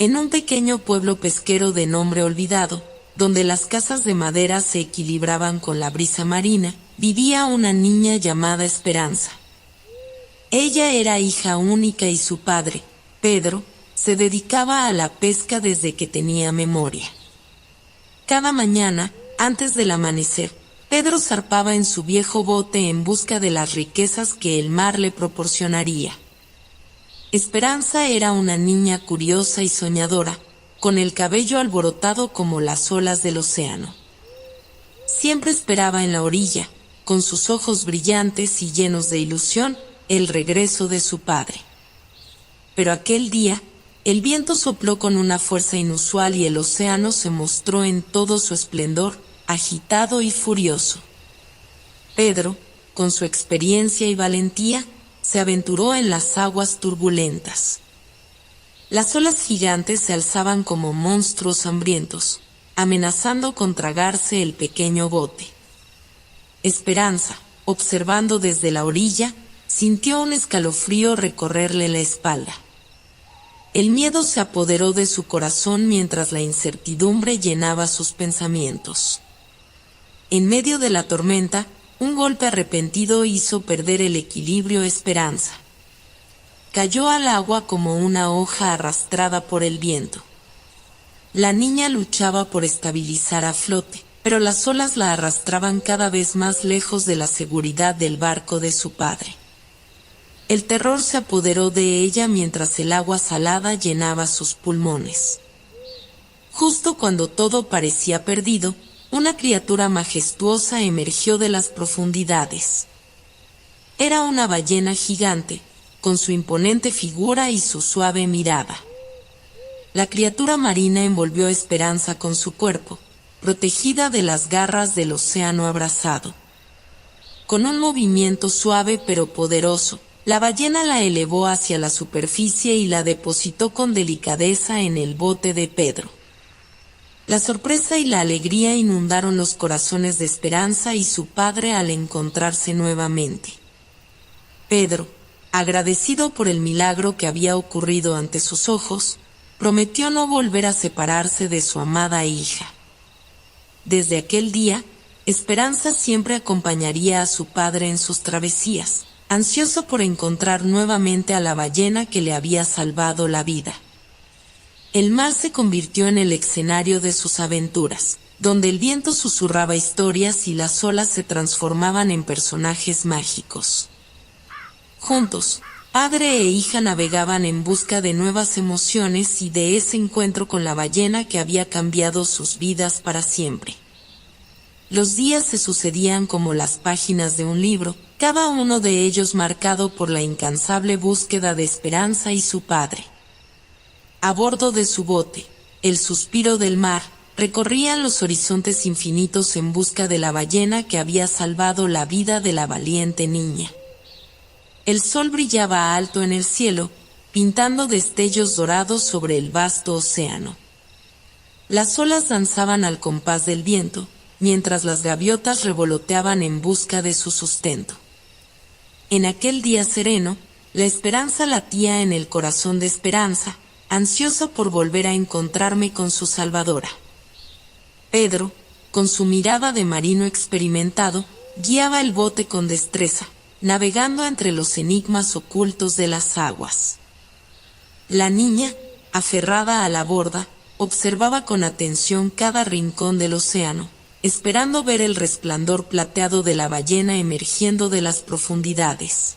En un pequeño pueblo pesquero de nombre olvidado, donde las casas de madera se equilibraban con la brisa marina, vivía una niña llamada Esperanza. Ella era hija única y su padre, Pedro, se dedicaba a la pesca desde que tenía memoria. Cada mañana, antes del amanecer, Pedro zarpaba en su viejo bote en busca de las riquezas que el mar le proporcionaría. Esperanza era una niña curiosa y soñadora, con el cabello alborotado como las olas del océano. Siempre esperaba en la orilla, con sus ojos brillantes y llenos de ilusión, el regreso de su padre. Pero aquel día, el viento sopló con una fuerza inusual y el océano se mostró en todo su esplendor, agitado y furioso. Pedro, con su experiencia y valentía, se aventuró en las aguas turbulentas. Las olas gigantes se alzaban como monstruos hambrientos, amenazando con tragarse el pequeño bote. Esperanza, observando desde la orilla, sintió un escalofrío recorrerle la espalda. El miedo se apoderó de su corazón mientras la incertidumbre llenaba sus pensamientos. En medio de la tormenta, un golpe arrepentido hizo perder el equilibrio a Esperanza. Cayó al agua como una hoja arrastrada por el viento. La niña luchaba por estabilizar a flote, pero las olas la arrastraban cada vez más lejos de la seguridad del barco de su padre. El terror se apoderó de ella mientras el agua salada llenaba sus pulmones. Justo cuando todo parecía perdido, una criatura majestuosa emergió de las profundidades. Era una ballena gigante, con su imponente figura y su suave mirada. La criatura marina envolvió a Esperanza con su cuerpo, protegida de las garras del océano abrasado. Con un movimiento suave pero poderoso, la ballena la elevó hacia la superficie y la depositó con delicadeza en el bote de Pedro. La sorpresa y la alegría inundaron los corazones de Esperanza y su padre al encontrarse nuevamente. Pedro, agradecido por el milagro que había ocurrido ante sus ojos, prometió no volver a separarse de su amada hija. Desde aquel día, Esperanza siempre acompañaría a su padre en sus travesías, ansioso por encontrar nuevamente a la ballena que le había salvado la vida. El mar se convirtió en el escenario de sus aventuras, donde el viento susurraba historias y las olas se transformaban en personajes mágicos. Juntos, padre e hija navegaban en busca de nuevas emociones y de ese encuentro con la ballena que había cambiado sus vidas para siempre. Los días se sucedían como las páginas de un libro, cada uno de ellos marcado por la incansable búsqueda de Esperanza y su padre. A bordo de su bote, el suspiro del mar, recorrían los horizontes infinitos en busca de la ballena que había salvado la vida de la valiente niña. El sol brillaba alto en el cielo, pintando destellos dorados sobre el vasto océano. Las olas danzaban al compás del viento, mientras las gaviotas revoloteaban en busca de su sustento. En aquel día sereno, la esperanza latía en el corazón de Esperanza, ansiosa por volver a encontrarme con su salvadora. Pedro, con su mirada de marino experimentado, guiaba el bote con destreza, navegando entre los enigmas ocultos de las aguas. La niña, aferrada a la borda, observaba con atención cada rincón del océano, esperando ver el resplandor plateado de la ballena emergiendo de las profundidades.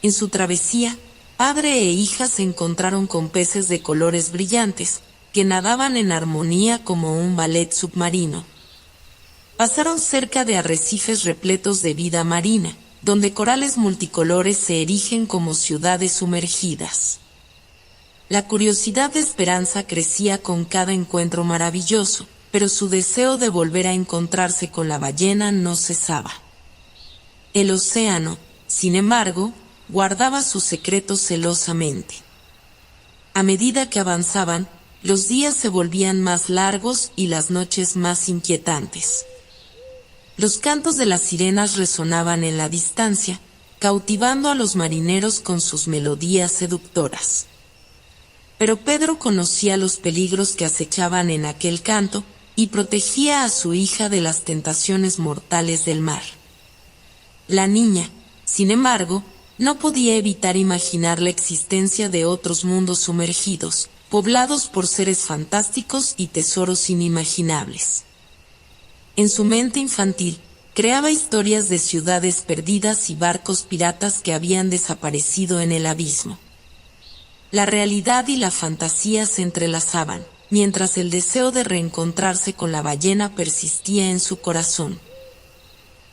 En su travesía, padre e hija se encontraron con peces de colores brillantes, que nadaban en armonía como un ballet submarino. Pasaron cerca de arrecifes repletos de vida marina, donde corales multicolores se erigen como ciudades sumergidas. La curiosidad de Esperanza crecía con cada encuentro maravilloso, pero su deseo de volver a encontrarse con la ballena no cesaba. El océano, sin embargo, guardaba sus secretos celosamente. A medida que avanzaban, los días se volvían más largos y las noches más inquietantes. Los cantos de las sirenas resonaban en la distancia, cautivando a los marineros con sus melodías seductoras. Pero Pedro conocía los peligros que acechaban en aquel canto, y protegía a su hija de las tentaciones mortales del mar. La niña, sin embargo, no podía evitar imaginar la existencia de otros mundos sumergidos, poblados por seres fantásticos y tesoros inimaginables. En su mente infantil, creaba historias de ciudades perdidas y barcos piratas que habían desaparecido en el abismo. La realidad y la fantasía se entrelazaban, mientras el deseo de reencontrarse con la ballena persistía en su corazón.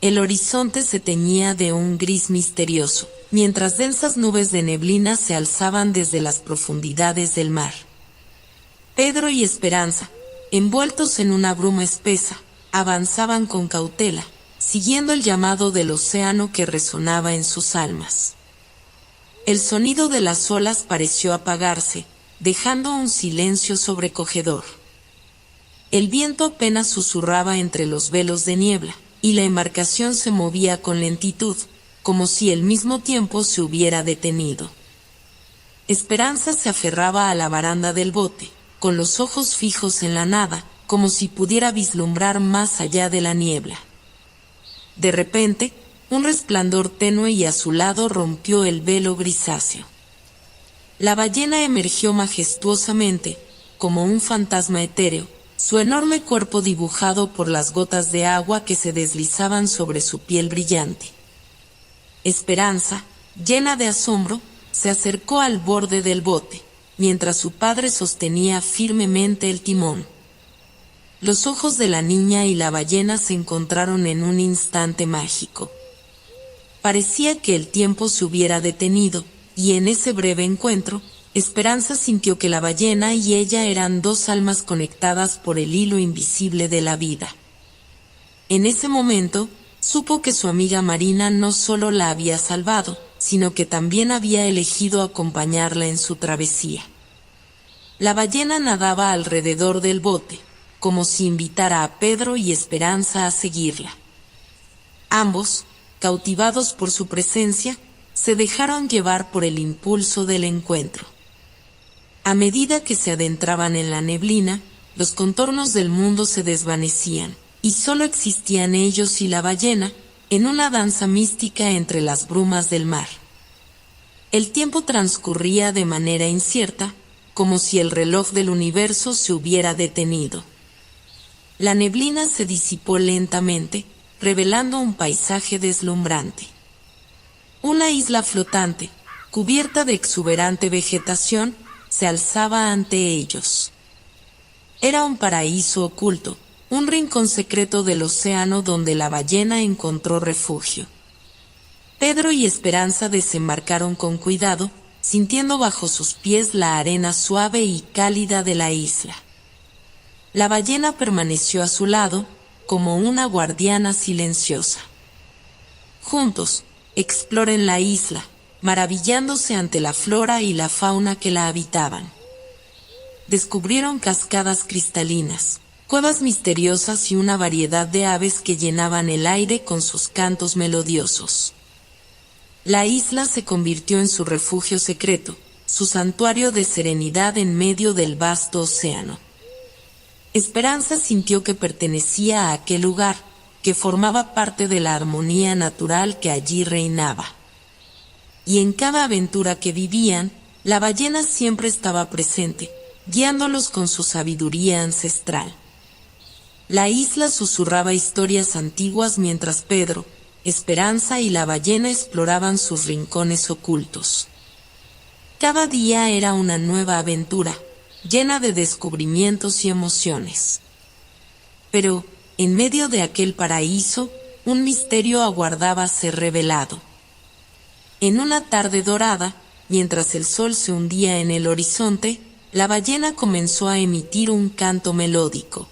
El horizonte se teñía de un gris misterioso, mientras densas nubes de neblina se alzaban desde las profundidades del mar. Pedro y Esperanza, envueltos en una bruma espesa, avanzaban con cautela, siguiendo el llamado del océano que resonaba en sus almas. El sonido de las olas pareció apagarse, dejando un silencio sobrecogedor. El viento apenas susurraba entre los velos de niebla, y la embarcación se movía con lentitud, como si al mismo tiempo se hubiera detenido. Esperanza se aferraba a la baranda del bote, con los ojos fijos en la nada, como si pudiera vislumbrar más allá de la niebla. De repente, un resplandor tenue y azulado rompió el velo grisáceo. La ballena emergió majestuosamente, como un fantasma etéreo, su enorme cuerpo dibujado por las gotas de agua que se deslizaban sobre su piel brillante. Esperanza, llena de asombro, se acercó al borde del bote, mientras su padre sostenía firmemente el timón. Los ojos de la niña y la ballena se encontraron en un instante mágico. Parecía que el tiempo se hubiera detenido, y en ese breve encuentro, Esperanza sintió que la ballena y ella eran dos almas conectadas por el hilo invisible de la vida. En ese momento, supo que su amiga marina no solo la había salvado, sino que también había elegido acompañarla en su travesía. La ballena nadaba alrededor del bote, como si invitara a Pedro y Esperanza a seguirla. Ambos, cautivados por su presencia, se dejaron llevar por el impulso del encuentro. A medida que se adentraban en la neblina, los contornos del mundo se desvanecían, y solo existían ellos y la ballena, en una danza mística entre las brumas del mar. El tiempo transcurría de manera incierta, como si el reloj del universo se hubiera detenido. La neblina se disipó lentamente, revelando un paisaje deslumbrante. Una isla flotante, cubierta de exuberante vegetación, se alzaba ante ellos. Era un paraíso oculto, un rincón secreto del océano donde la ballena encontró refugio. Pedro y Esperanza desembarcaron con cuidado, sintiendo bajo sus pies la arena suave y cálida de la isla. La ballena permaneció a su lado, como una guardiana silenciosa. Juntos, exploren la isla, maravillándose ante la flora y la fauna que la habitaban. Descubrieron cascadas cristalinas, cuevas misteriosas y una variedad de aves que llenaban el aire con sus cantos melodiosos. La isla se convirtió en su refugio secreto, su santuario de serenidad en medio del vasto océano. Esperanza sintió que pertenecía a aquel lugar, que formaba parte de la armonía natural que allí reinaba. Y en cada aventura que vivían, la ballena siempre estaba presente, guiándolos con su sabiduría ancestral. La isla susurraba historias antiguas mientras Pedro, Esperanza y la ballena exploraban sus rincones ocultos. Cada día era una nueva aventura, llena de descubrimientos y emociones. Pero, en medio de aquel paraíso, un misterio aguardaba ser revelado. En una tarde dorada, mientras el sol se hundía en el horizonte, la ballena comenzó a emitir un canto melódico.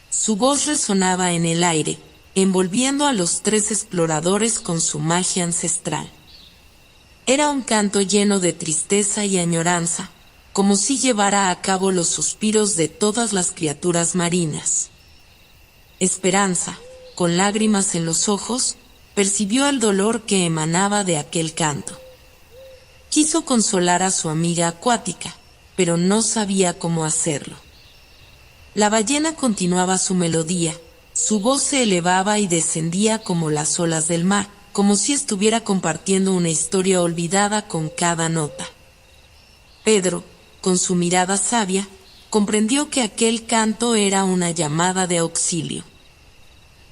Su voz resonaba en el aire, envolviendo a los tres exploradores con su magia ancestral. Era un canto lleno de tristeza y añoranza, como si llevara a cabo los suspiros de todas las criaturas marinas. Esperanza, con lágrimas en los ojos, percibió el dolor que emanaba de aquel canto. Quiso consolar a su amiga acuática, pero no sabía cómo hacerlo. La ballena continuaba su melodía, su voz se elevaba y descendía como las olas del mar, como si estuviera compartiendo una historia olvidada con cada nota. Pedro, con su mirada sabia, comprendió que aquel canto era una llamada de auxilio.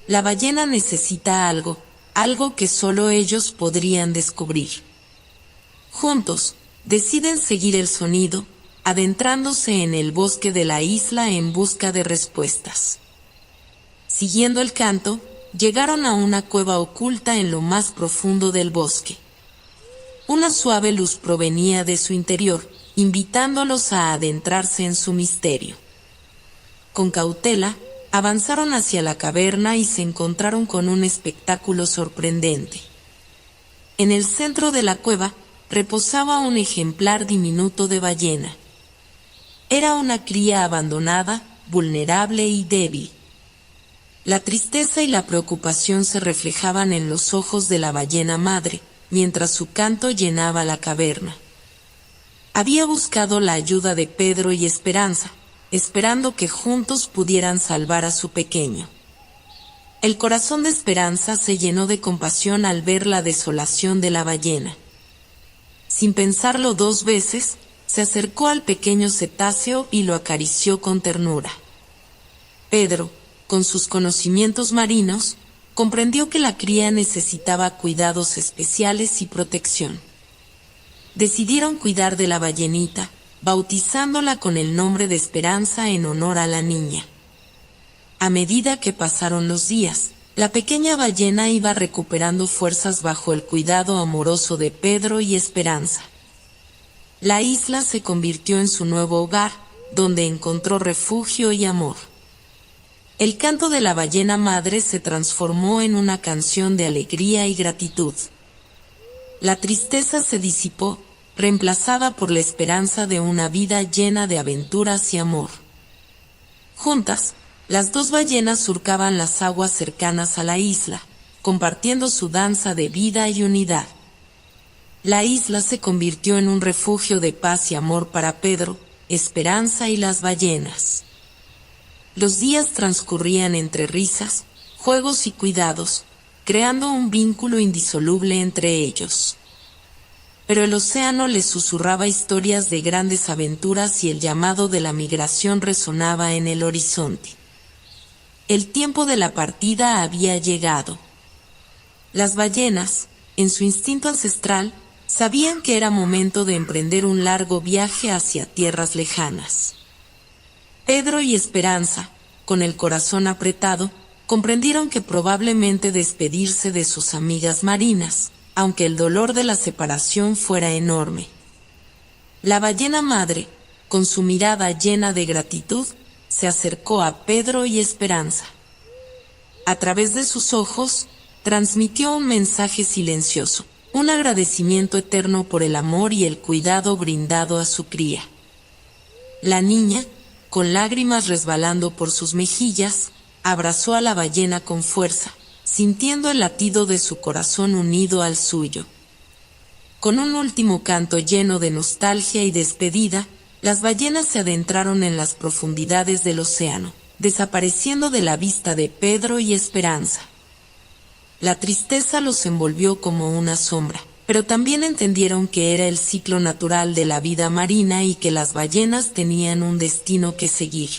La ballena necesita algo, algo que solo ellos podrían descubrir. Juntos, deciden seguir el sonido, adentrándose en el bosque de la isla en busca de respuestas. Siguiendo el canto, llegaron a una cueva oculta en lo más profundo del bosque. Una suave luz provenía de su interior, invitándolos a adentrarse en su misterio. Con cautela, avanzaron hacia la caverna y se encontraron con un espectáculo sorprendente. En el centro de la cueva, reposaba un ejemplar diminuto de ballena. Era una cría abandonada, vulnerable y débil. La tristeza y la preocupación se reflejaban en los ojos de la ballena madre, mientras su canto llenaba la caverna. Había buscado la ayuda de Pedro y Esperanza, esperando que juntos pudieran salvar a su pequeño. El corazón de Esperanza se llenó de compasión al ver la desolación de la ballena. Sin pensarlo dos veces, se acercó al pequeño cetáceo y lo acarició con ternura. Pedro, con sus conocimientos marinos, comprendió que la cría necesitaba cuidados especiales y protección. Decidieron cuidar de la ballenita, bautizándola con el nombre de Esperanza en honor a la niña. A medida que pasaron los días, la pequeña ballena iba recuperando fuerzas bajo el cuidado amoroso de Pedro y Esperanza. La isla se convirtió en su nuevo hogar, donde encontró refugio y amor. El canto de la ballena madre se transformó en una canción de alegría y gratitud. La tristeza se disipó, reemplazada por la esperanza de una vida llena de aventuras y amor. Juntas, las dos ballenas surcaban las aguas cercanas a la isla, compartiendo su danza de vida y unidad. La isla se convirtió en un refugio de paz y amor para Pedro, Esperanza y las ballenas. Los días transcurrían entre risas, juegos y cuidados, creando un vínculo indisoluble entre ellos. Pero el océano les susurraba historias de grandes aventuras y el llamado de la migración resonaba en el horizonte. El tiempo de la partida había llegado. Las ballenas, en su instinto ancestral, sabían que era momento de emprender un largo viaje hacia tierras lejanas. Pedro y Esperanza, con el corazón apretado, comprendieron que probablemente despedirse de sus amigas marinas, aunque el dolor de la separación fuera enorme. La ballena madre, con su mirada llena de gratitud, se acercó a Pedro y Esperanza. A través de sus ojos, transmitió un mensaje silencioso, un agradecimiento eterno por el amor y el cuidado brindado a su cría. La niña, con lágrimas resbalando por sus mejillas, abrazó a la ballena con fuerza, sintiendo el latido de su corazón unido al suyo. Con un último canto lleno de nostalgia y despedida, las ballenas se adentraron en las profundidades del océano, desapareciendo de la vista de Pedro y Esperanza. La tristeza los envolvió como una sombra, pero también entendieron que era el ciclo natural de la vida marina y que las ballenas tenían un destino que seguir.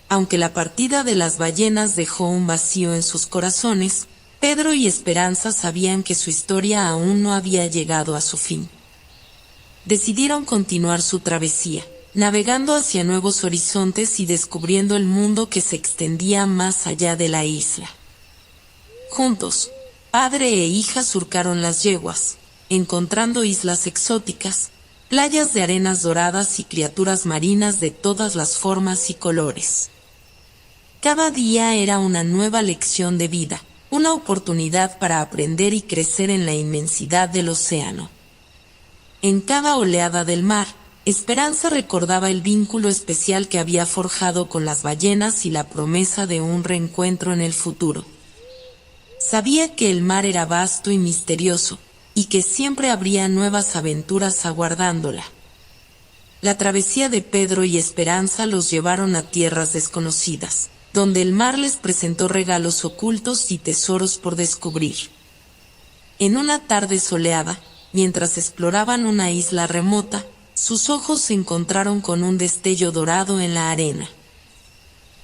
Aunque la partida de las ballenas dejó un vacío en sus corazones, Pedro y Esperanza sabían que su historia aún no había llegado a su fin. Decidieron continuar su travesía, navegando hacia nuevos horizontes y descubriendo el mundo que se extendía más allá de la isla. Juntos, padre e hija surcaron las yeguas, encontrando islas exóticas, playas de arenas doradas y criaturas marinas de todas las formas y colores. Cada día era una nueva lección de vida, una oportunidad para aprender y crecer en la inmensidad del océano. En cada oleada del mar, Esperanza recordaba el vínculo especial que había forjado con las ballenas y la promesa de un reencuentro en el futuro. Sabía que el mar era vasto y misterioso, y que siempre habría nuevas aventuras aguardándola. La travesía de Pedro y Esperanza los llevaron a tierras desconocidas, donde el mar les presentó regalos ocultos y tesoros por descubrir. En una tarde soleada, mientras exploraban una isla remota, sus ojos se encontraron con un destello dorado en la arena.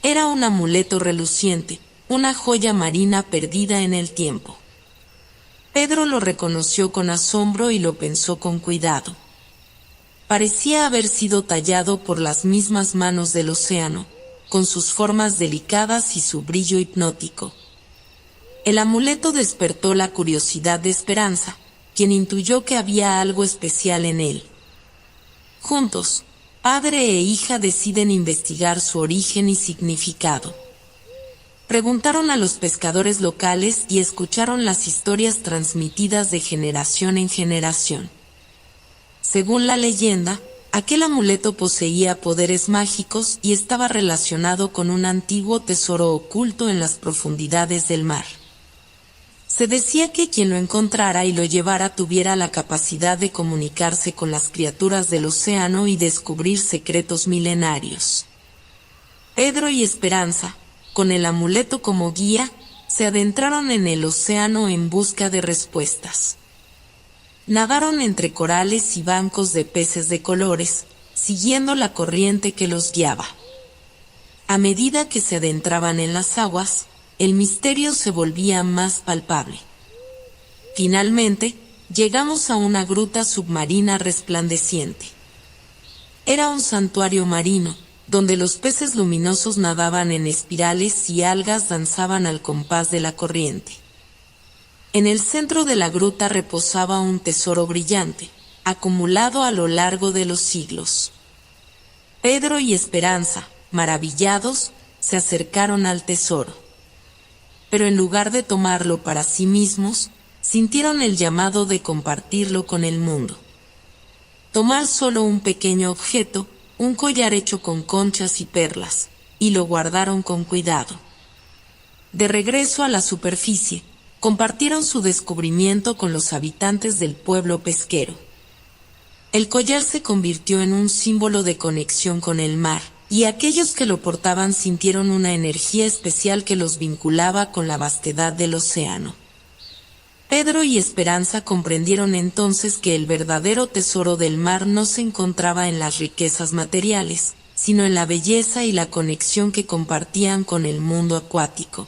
Era un amuleto reluciente, una joya marina perdida en el tiempo. Pedro lo reconoció con asombro y lo pensó con cuidado. Parecía haber sido tallado por las mismas manos del océano, con sus formas delicadas y su brillo hipnótico. El amuleto despertó la curiosidad de Esperanza, quien intuyó que había algo especial en él. Juntos, padre e hija deciden investigar su origen y significado. Preguntaron a los pescadores locales y escucharon las historias transmitidas de generación en generación. Según la leyenda, aquel amuleto poseía poderes mágicos y estaba relacionado con un antiguo tesoro oculto en las profundidades del mar. Se decía que quien lo encontrara y lo llevara tuviera la capacidad de comunicarse con las criaturas del océano y descubrir secretos milenarios. Pedro y Esperanza, con el amuleto como guía, se adentraron en el océano en busca de respuestas. Nadaron entre corales y bancos de peces de colores, siguiendo la corriente que los guiaba. A medida que se adentraban en las aguas, el misterio se volvía más palpable. Finalmente, llegamos a una gruta submarina resplandeciente. Era un santuario marino, donde los peces luminosos nadaban en espirales y algas danzaban al compás de la corriente. En el centro de la gruta reposaba un tesoro brillante, acumulado a lo largo de los siglos. Pedro y Esperanza, maravillados, se acercaron al tesoro. Pero en lugar de tomarlo para sí mismos, sintieron el llamado de compartirlo con el mundo. Tomar solo un pequeño objeto, un collar hecho con conchas y perlas, y lo guardaron con cuidado. De regreso a la superficie, compartieron su descubrimiento con los habitantes del pueblo pesquero. El collar se convirtió en un símbolo de conexión con el mar, y aquellos que lo portaban sintieron una energía especial que los vinculaba con la vastedad del océano. Pedro y Esperanza comprendieron entonces que el verdadero tesoro del mar no se encontraba en las riquezas materiales, sino en la belleza y la conexión que compartían con el mundo acuático.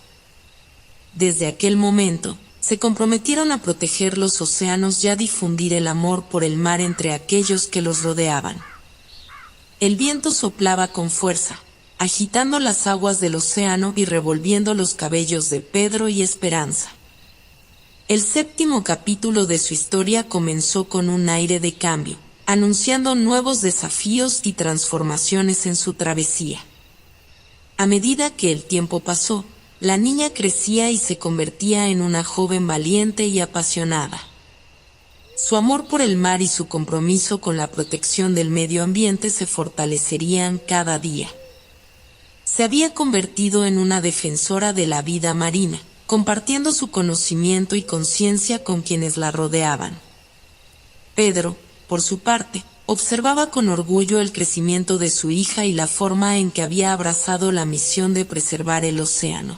Desde aquel momento, se comprometieron a proteger los océanos y a difundir el amor por el mar entre aquellos que los rodeaban. El viento soplaba con fuerza, agitando las aguas del océano y revolviendo los cabellos de Pedro y Esperanza. El 7º capítulo de su historia comenzó con un aire de cambio, anunciando nuevos desafíos y transformaciones en su travesía. A medida que el tiempo pasó, la niña crecía y se convertía en una joven valiente y apasionada. Su amor por el mar y su compromiso con la protección del medio ambiente se fortalecerían cada día. Se había convertido en una defensora de la vida marina, compartiendo su conocimiento y conciencia con quienes la rodeaban. Pedro, por su parte, observaba con orgullo el crecimiento de su hija y la forma en que había abrazado la misión de preservar el océano.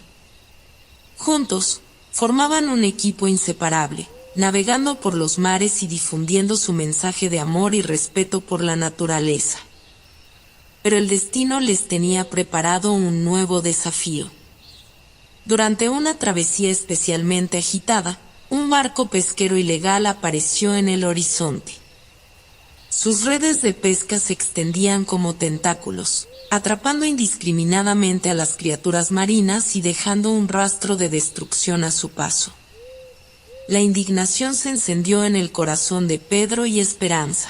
Juntos, formaban un equipo inseparable, navegando por los mares y difundiendo su mensaje de amor y respeto por la naturaleza. Pero el destino les tenía preparado un nuevo desafío. Durante una travesía especialmente agitada, un barco pesquero ilegal apareció en el horizonte. Sus redes de pesca se extendían como tentáculos, atrapando indiscriminadamente a las criaturas marinas y dejando un rastro de destrucción a su paso. La indignación se encendió en el corazón de Pedro y Esperanza.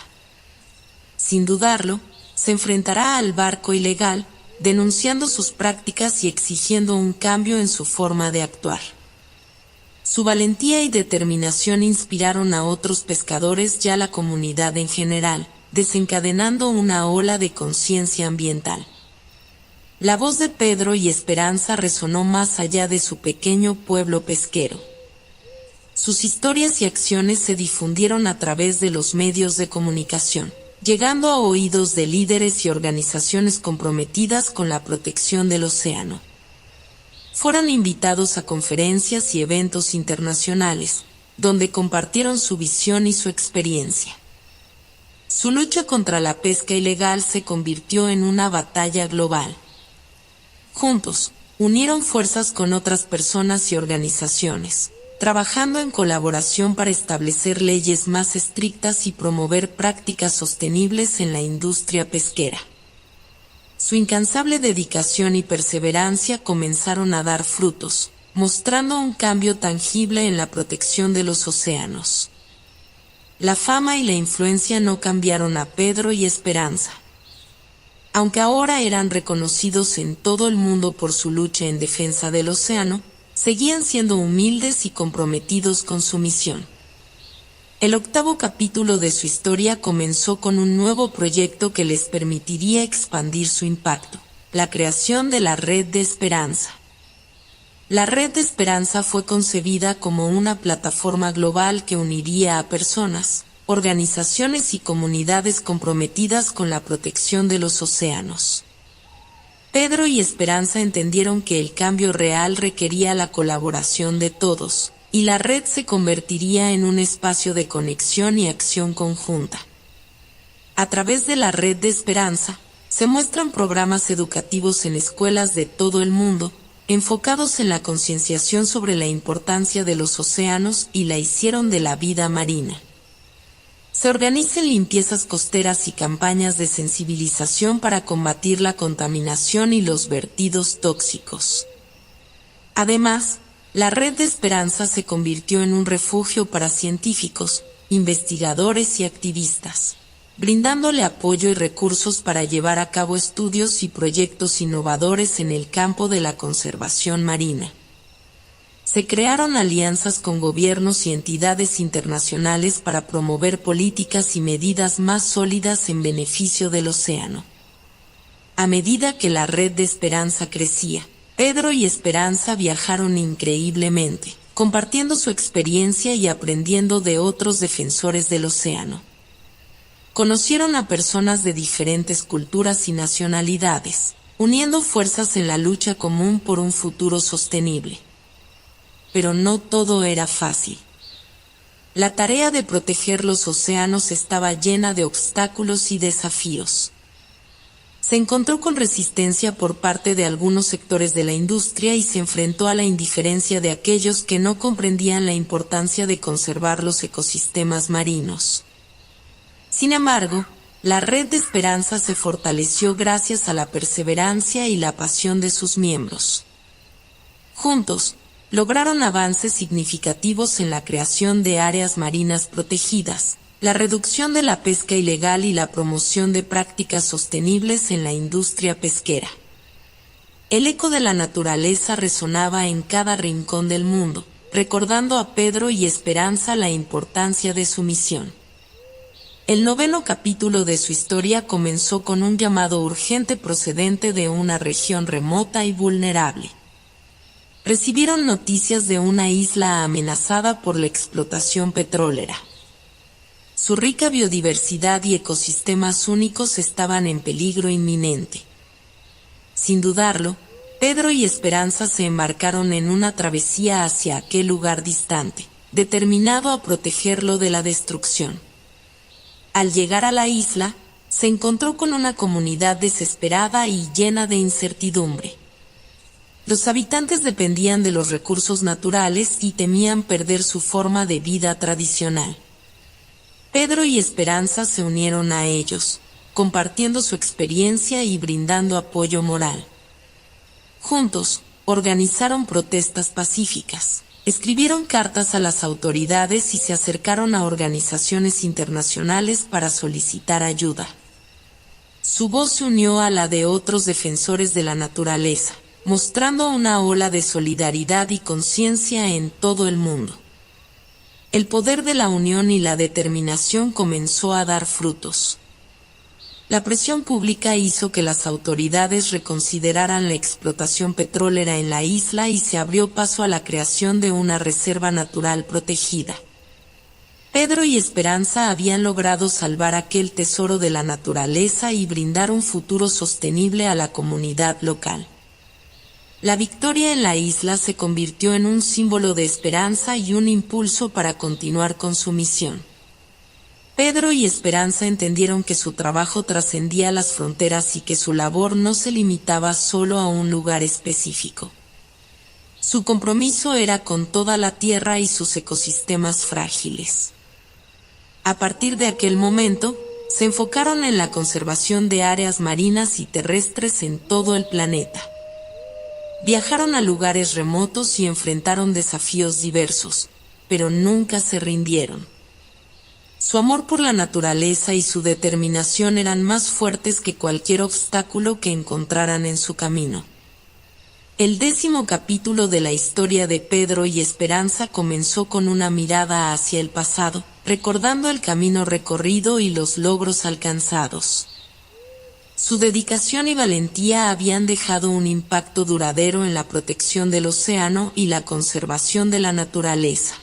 Sin dudarlo, se enfrentará al barco ilegal, denunciando sus prácticas y exigiendo un cambio en su forma de actuar. Su valentía y determinación inspiraron a otros pescadores y a la comunidad en general, desencadenando una ola de conciencia ambiental. La voz de Pedro y Esperanza resonó más allá de su pequeño pueblo pesquero. Sus historias y acciones se difundieron a través de los medios de comunicación, llegando a oídos de líderes y organizaciones comprometidas con la protección del océano. Fueron invitados a conferencias y eventos internacionales, donde compartieron su visión y su experiencia. Su lucha contra la pesca ilegal se convirtió en una batalla global. Juntos, unieron fuerzas con otras personas y organizaciones, trabajando en colaboración para establecer leyes más estrictas y promover prácticas sostenibles en la industria pesquera. Su incansable dedicación y perseverancia comenzaron a dar frutos, mostrando un cambio tangible en la protección de los océanos. La fama y la influencia no cambiaron a Pedro y Esperanza. Aunque ahora eran reconocidos en todo el mundo por su lucha en defensa del océano, seguían siendo humildes y comprometidos con su misión. El 8º capítulo de su historia comenzó con un nuevo proyecto que les permitiría expandir su impacto: la creación de la Red de Esperanza. La Red de Esperanza fue concebida como una plataforma global que uniría a personas, organizaciones y comunidades comprometidas con la protección de los océanos. Pedro y Esperanza entendieron que el cambio real requería la colaboración de todos, y la red se convertiría en un espacio de conexión y acción conjunta. A través de la Red de Esperanza, se muestran programas educativos en escuelas de todo el mundo, enfocados en la concienciación sobre la importancia de los océanos y la hicieron de la vida marina. Se organizan limpiezas costeras y campañas de sensibilización para combatir la contaminación y los vertidos tóxicos. Además, la Red de Esperanza se convirtió en un refugio para científicos, investigadores y activistas, brindándole apoyo y recursos para llevar a cabo estudios y proyectos innovadores en el campo de la conservación marina. Se crearon alianzas con gobiernos y entidades internacionales para promover políticas y medidas más sólidas en beneficio del océano. A medida que la Red de Esperanza crecía, Pedro y Esperanza viajaron increíblemente, compartiendo su experiencia y aprendiendo de otros defensores del océano. Conocieron a personas de diferentes culturas y nacionalidades, uniendo fuerzas en la lucha común por un futuro sostenible. Pero no todo era fácil. La tarea de proteger los océanos estaba llena de obstáculos y desafíos. Se encontró con resistencia por parte de algunos sectores de la industria y se enfrentó a la indiferencia de aquellos que no comprendían la importancia de conservar los ecosistemas marinos. Sin embargo, la Red de Esperanza se fortaleció gracias a la perseverancia y la pasión de sus miembros. Juntos, lograron avances significativos en la creación de áreas marinas protegidas, la reducción de la pesca ilegal y la promoción de prácticas sostenibles en la industria pesquera. El eco de la naturaleza resonaba en cada rincón del mundo, recordando a Pedro y Esperanza la importancia de su misión. El 9º capítulo de su historia comenzó con un llamado urgente procedente de una región remota y vulnerable. Recibieron noticias de una isla amenazada por la explotación petrolera. Su rica biodiversidad y ecosistemas únicos estaban en peligro inminente. Sin dudarlo, Pedro y Esperanza se embarcaron en una travesía hacia aquel lugar distante, determinado a protegerlo de la destrucción. Al llegar a la isla, se encontró con una comunidad desesperada y llena de incertidumbre. Los habitantes dependían de los recursos naturales y temían perder su forma de vida tradicional. Pedro y Esperanza se unieron a ellos, compartiendo su experiencia y brindando apoyo moral. Juntos, organizaron protestas pacíficas, escribieron cartas a las autoridades y se acercaron a organizaciones internacionales para solicitar ayuda. Su voz se unió a la de otros defensores de la naturaleza, mostrando una ola de solidaridad y conciencia en todo el mundo. El poder de la unión y la determinación comenzó a dar frutos. La presión pública hizo que las autoridades reconsideraran la explotación petrolera en la isla y se abrió paso a la creación de una reserva natural protegida. Pedro y Esperanza habían logrado salvar aquel tesoro de la naturaleza y brindar un futuro sostenible a la comunidad local. La victoria en la isla se convirtió en un símbolo de esperanza y un impulso para continuar con su misión. Pedro y Esperanza entendieron que su trabajo trascendía las fronteras y que su labor no se limitaba solo a un lugar específico. Su compromiso era con toda la tierra y sus ecosistemas frágiles. A partir de aquel momento, se enfocaron en la conservación de áreas marinas y terrestres en todo el planeta. Viajaron a lugares remotos y enfrentaron desafíos diversos, pero nunca se rindieron. Su amor por la naturaleza y su determinación eran más fuertes que cualquier obstáculo que encontraran en su camino. El 10º capítulo de la historia de Pedro y Esperanza comenzó con una mirada hacia el pasado, recordando el camino recorrido y los logros alcanzados. Su dedicación y valentía habían dejado un impacto duradero en la protección del océano y la conservación de la naturaleza.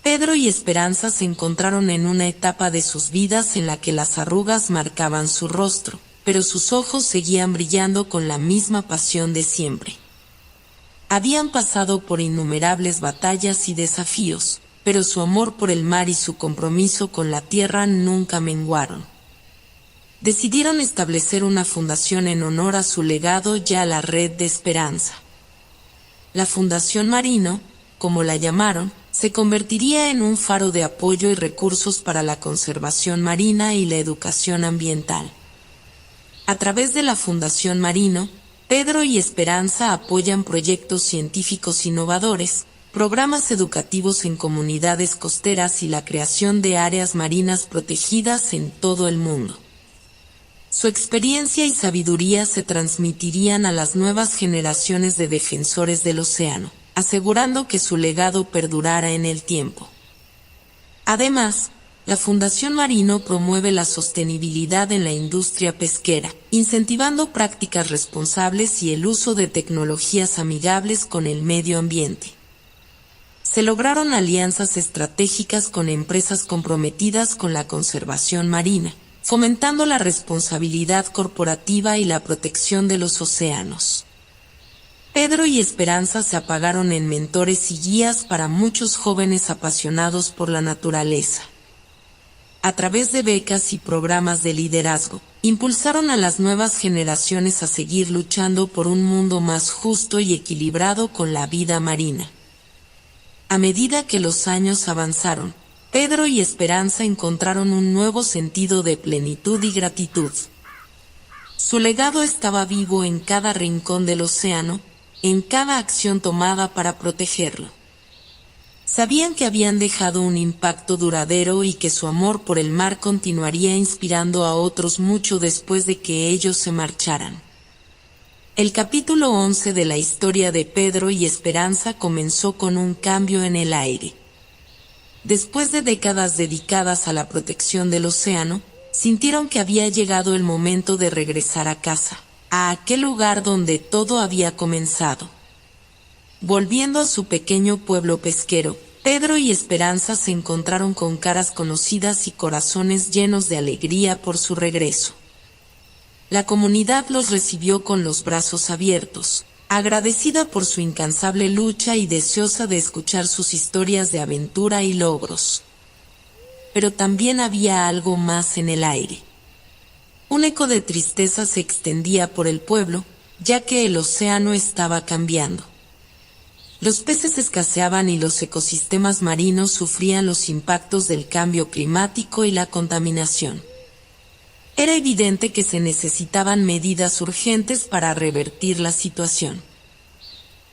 Pedro y Esperanza se encontraron en una etapa de sus vidas en la que las arrugas marcaban su rostro, pero sus ojos seguían brillando con la misma pasión de siempre. Habían pasado por innumerables batallas y desafíos, pero su amor por el mar y su compromiso con la tierra nunca menguaron. Decidieron establecer una fundación en honor a su legado y a la Red de Esperanza. La Fundación Marino, como la llamaron, se convertiría en un faro de apoyo y recursos para la conservación marina y la educación ambiental. A través de la Fundación Marino, Pedro y Esperanza apoyan proyectos científicos innovadores, programas educativos en comunidades costeras y la creación de áreas marinas protegidas en todo el mundo. Su experiencia y sabiduría se transmitirían a las nuevas generaciones de defensores del océano, asegurando que su legado perdurara en el tiempo. Además, la Fundación Marino promueve la sostenibilidad en la industria pesquera, incentivando prácticas responsables y el uso de tecnologías amigables con el medio ambiente. Se lograron alianzas estratégicas con empresas comprometidas con la conservación marina, fomentando la responsabilidad corporativa y la protección de los océanos. Pedro y Esperanza se apagaron en mentores y guías para muchos jóvenes apasionados por la naturaleza. A través de becas y programas de liderazgo, impulsaron a las nuevas generaciones a seguir luchando por un mundo más justo y equilibrado con la vida marina. A medida que los años avanzaron, Pedro y Esperanza encontraron un nuevo sentido de plenitud y gratitud. Su legado estaba vivo en cada rincón del océano, en cada acción tomada para protegerlo. Sabían que habían dejado un impacto duradero y que su amor por el mar continuaría inspirando a otros mucho después de que ellos se marcharan. El capítulo 11 de la historia de Pedro y Esperanza comenzó con un cambio en el aire. Después de décadas dedicadas a la protección del océano, sintieron que había llegado el momento de regresar a casa, a aquel lugar donde todo había comenzado. Volviendo a su pequeño pueblo pesquero, Pedro y Esperanza se encontraron con caras conocidas y corazones llenos de alegría por su regreso. La comunidad los recibió con los brazos abiertos, agradecida por su incansable lucha y deseosa de escuchar sus historias de aventura y logros. Pero también había algo más en el aire. Un eco de tristeza se extendía por el pueblo, ya que el océano estaba cambiando. Los peces escaseaban y los ecosistemas marinos sufrían los impactos del cambio climático y la contaminación. Era evidente que se necesitaban medidas urgentes para revertir la situación.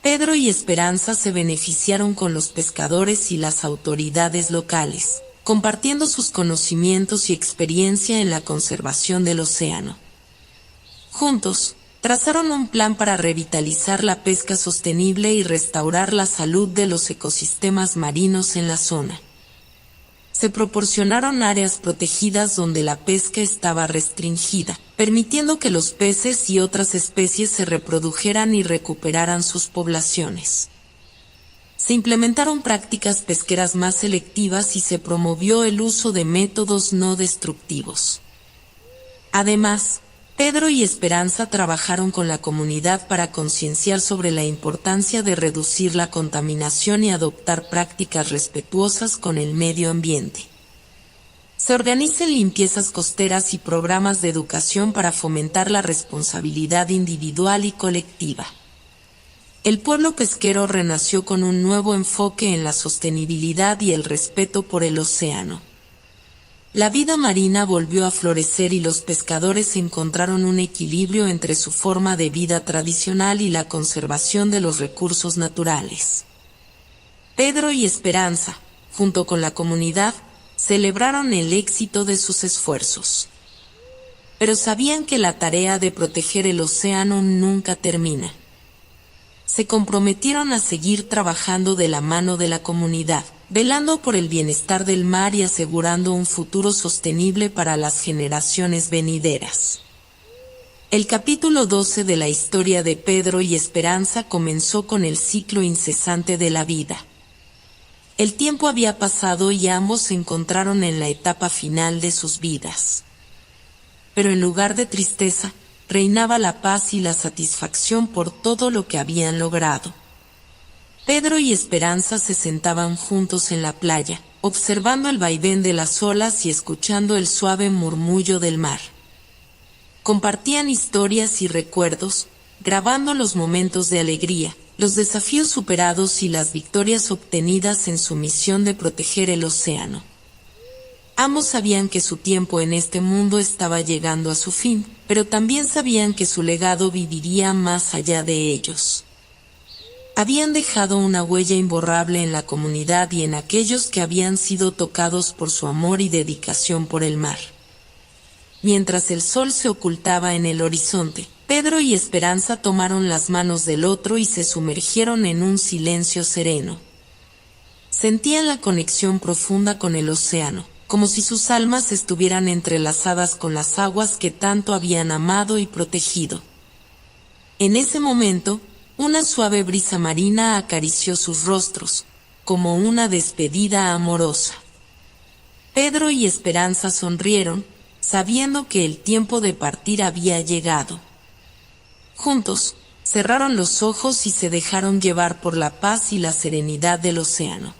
Pedro y Esperanza se beneficiaron con los pescadores y las autoridades locales, compartiendo sus conocimientos y experiencia en la conservación del océano. Juntos, trazaron un plan para revitalizar la pesca sostenible y restaurar la salud de los ecosistemas marinos en la zona. Se proporcionaron áreas protegidas donde la pesca estaba restringida, permitiendo que los peces y otras especies se reprodujeran y recuperaran sus poblaciones. Se implementaron prácticas pesqueras más selectivas y se promovió el uso de métodos no destructivos. Además, Pedro y Esperanza trabajaron con la comunidad para concienciar sobre la importancia de reducir la contaminación y adoptar prácticas respetuosas con el medio ambiente. Se organizan limpiezas costeras y programas de educación para fomentar la responsabilidad individual y colectiva. El pueblo pesquero renació con un nuevo enfoque en la sostenibilidad y el respeto por el océano. La vida marina volvió a florecer y los pescadores encontraron un equilibrio entre su forma de vida tradicional y la conservación de los recursos naturales. Pedro y Esperanza, junto con la comunidad, celebraron el éxito de sus esfuerzos. Pero sabían que la tarea de proteger el océano nunca termina. Se comprometieron a seguir trabajando de la mano de la comunidad, velando por el bienestar del mar y asegurando un futuro sostenible para las generaciones venideras. El capítulo 12 de la historia de Pedro y Esperanza comenzó con el ciclo incesante de la vida. El tiempo había pasado y ambos se encontraron en la etapa final de sus vidas. Pero en lugar de tristeza, reinaba la paz y la satisfacción por todo lo que habían logrado. Pedro y Esperanza se sentaban juntos en la playa, observando el vaivén de las olas y escuchando el suave murmullo del mar. Compartían historias y recuerdos, grabando los momentos de alegría, los desafíos superados y las victorias obtenidas en su misión de proteger el océano. Ambos sabían que su tiempo en este mundo estaba llegando a su fin, pero también sabían que su legado viviría más allá de ellos. Habían dejado una huella imborrable en la comunidad y en aquellos que habían sido tocados por su amor y dedicación por el mar. Mientras el sol se ocultaba en el horizonte, Pedro y Esperanza tomaron las manos del otro y se sumergieron en un silencio sereno. Sentían la conexión profunda con el océano, como si sus almas estuvieran entrelazadas con las aguas que tanto habían amado y protegido. En ese momento, una suave brisa marina acarició sus rostros, como una despedida amorosa. Pedro y Esperanza sonrieron, sabiendo que el tiempo de partir había llegado. Juntos, cerraron los ojos y se dejaron llevar por la paz y la serenidad del océano.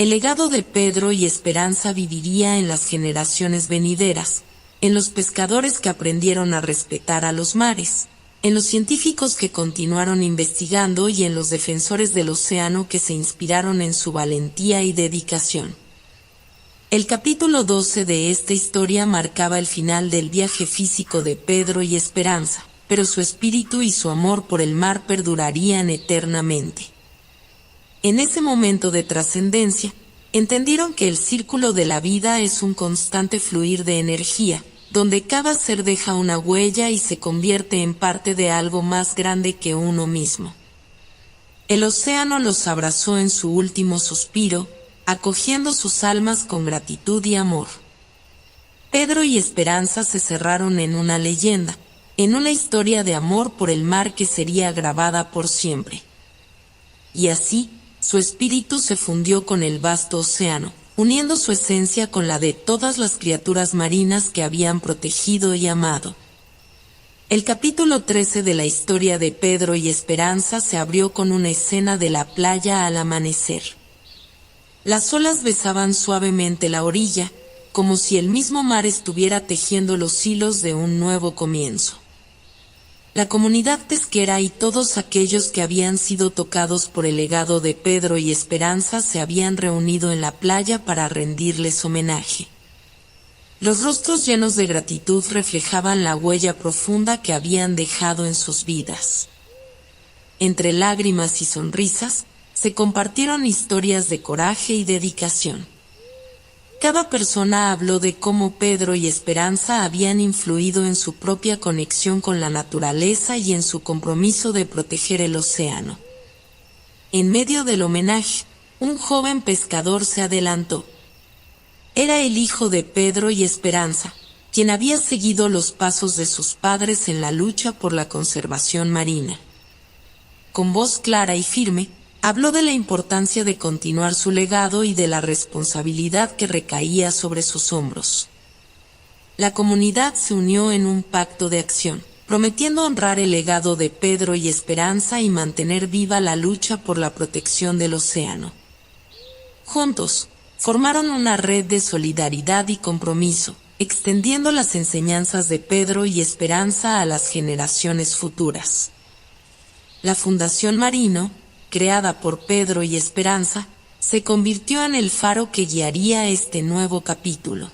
El legado de Pedro y Esperanza viviría en las generaciones venideras, en los pescadores que aprendieron a respetar a los mares, en los científicos que continuaron investigando y en los defensores del océano que se inspiraron en su valentía y dedicación. El capítulo 12 de esta historia marcaba el final del viaje físico de Pedro y Esperanza, pero su espíritu y su amor por el mar perdurarían eternamente. En ese momento de trascendencia, entendieron que el círculo de la vida es un constante fluir de energía, donde cada ser deja una huella y se convierte en parte de algo más grande que uno mismo. El océano los abrazó en su último suspiro, acogiendo sus almas con gratitud y amor. Pedro y Esperanza se cerraron en una leyenda, en una historia de amor por el mar que sería grabada por siempre. Y así, su espíritu se fundió con el vasto océano, uniendo su esencia con la de todas las criaturas marinas que habían protegido y amado. El capítulo 13 de la historia de Pedro y Esperanza se abrió con una escena de la playa al amanecer. Las olas besaban suavemente la orilla, como si el mismo mar estuviera tejiendo los hilos de un nuevo comienzo. La comunidad pesquera y todos aquellos que habían sido tocados por el legado de Pedro y Esperanza se habían reunido en la playa para rendirles homenaje. Los rostros llenos de gratitud reflejaban la huella profunda que habían dejado en sus vidas. Entre lágrimas y sonrisas, se compartieron historias de coraje y dedicación. Cada persona habló de cómo Pedro y Esperanza habían influido en su propia conexión con la naturaleza y en su compromiso de proteger el océano. En medio del homenaje, un joven pescador se adelantó. Era el hijo de Pedro y Esperanza, quien había seguido los pasos de sus padres en la lucha por la conservación marina. Con voz clara y firme, Habló de la importancia de continuar su legado y de la responsabilidad que recaía sobre sus hombros. La comunidad se unió en un pacto de acción, prometiendo honrar el legado de Pedro y Esperanza y mantener viva la lucha por la protección del océano. Juntos, formaron una red de solidaridad y compromiso, extendiendo las enseñanzas de Pedro y Esperanza a las generaciones futuras. La Fundación Marino, creada por Pedro y Esperanza, se convirtió en el faro que guiaría este nuevo capítulo.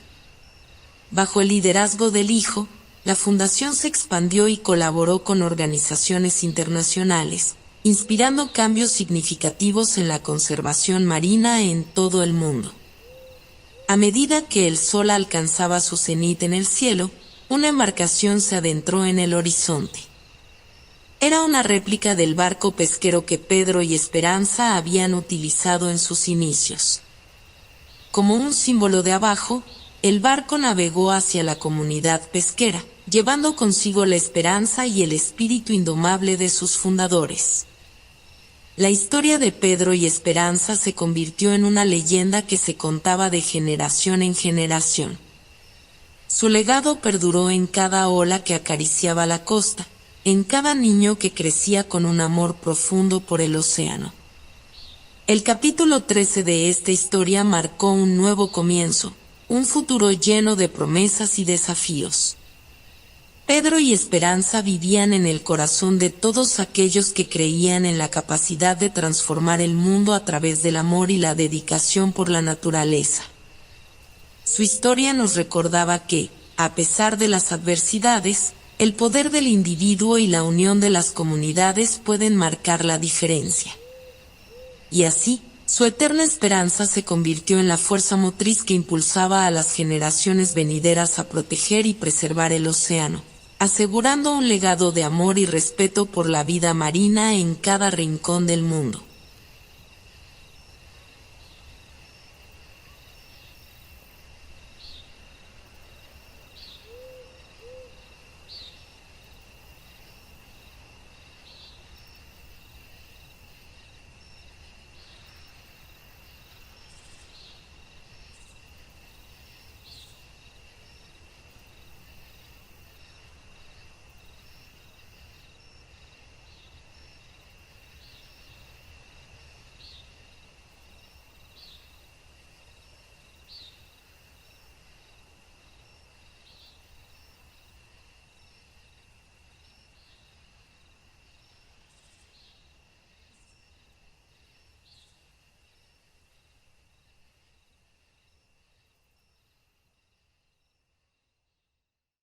Bajo el liderazgo del hijo, la fundación se expandió y colaboró con organizaciones internacionales, inspirando cambios significativos en la conservación marina en todo el mundo. A medida que el sol alcanzaba su cenit en el cielo, una embarcación se adentró en el horizonte. Era una réplica del barco pesquero que Pedro y Esperanza habían utilizado en sus inicios. Como un símbolo de abajo, el barco navegó hacia la comunidad pesquera, llevando consigo la esperanza y el espíritu indomable de sus fundadores. La historia de Pedro y Esperanza se convirtió en una leyenda que se contaba de generación en generación. Su legado perduró en cada ola que acariciaba la costa, en cada niño que crecía con un amor profundo por el océano. El capítulo 13 de esta historia marcó un nuevo comienzo, un futuro lleno de promesas y desafíos. Pedro y Esperanza vivían en el corazón de todos aquellos que creían en la capacidad de transformar el mundo a través del amor y la dedicación por la naturaleza. Su historia nos recordaba que, a pesar de las adversidades, el poder del individuo y la unión de las comunidades pueden marcar la diferencia. Y así, su eterna esperanza se convirtió en la fuerza motriz que impulsaba a las generaciones venideras a proteger y preservar el océano, asegurando un legado de amor y respeto por la vida marina en cada rincón del mundo.